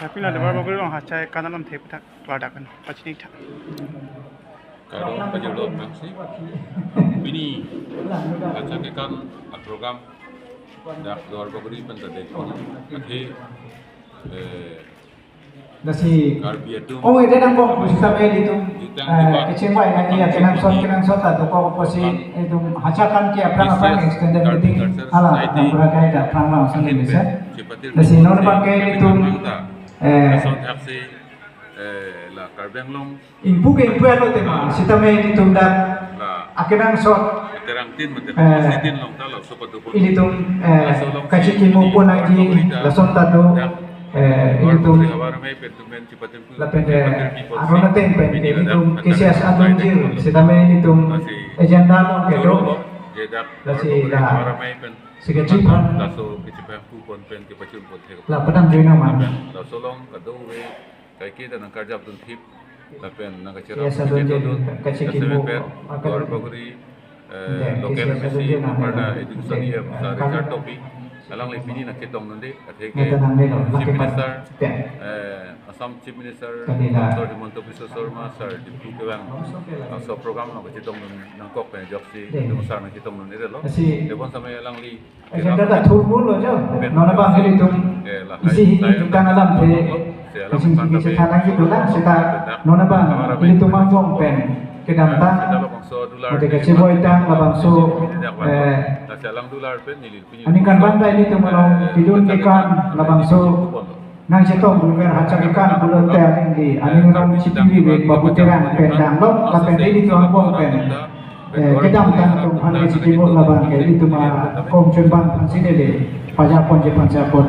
Tapi lah debar bagul orang hacai kanan lam tepi tak keladakan pacini tak. Kalau penjualan maksi, ini acakan program dak luar baguri pentadek ini, Nasi. karbiatum. Oh, itu nang kong posisi kami itu. Kecil buat nanti ya kenang shot atau kong posisi itu hacakan kia perang extended meeting ala berbagai ada perang langsung Indonesia. Nasi non pakai itu. La karbianglong. Impu ke impu alo tema. Sita me itu dah. Akhirnya shot. Terang tin tin long talau sopat tu. Ini tu kacik kimu pun lagi langsung tado. Itu lapende arona tempe itu kisias adunjir sitame itu agenda lo kedo lasi la sikecipan la padang jina man la solong kadowe kaiki dan kerja tun tip lapen nagacara ya sadunjir kacikimu luar baguri lokal misi pada edukasi ya besar topik alang lepini nak ketong nanti Chief Minister Assam Chief Minister Dr. Himanta Biswa Sarma sir di Pukewang so program nak ketong nangkok pen joksi itu besar nak ketong nanti lo depan sampai alang li agenda dah turun lo jo nona bang itu isi itu kan alam te kisi tanah itu lah kita nona bang itu mangkong pen kedamtan mereka ceboy tang labangso ani kan banda ini tu malam tidun ikan labangso nang cetong bukan hacak ikan bulan teh ini ani orang cipiwi babu terang pendang lo lapen ini tu angkong pen kedamtan tu hari cipimut labang ke itu mah kom cemban sini deh pajak pon jepan siapot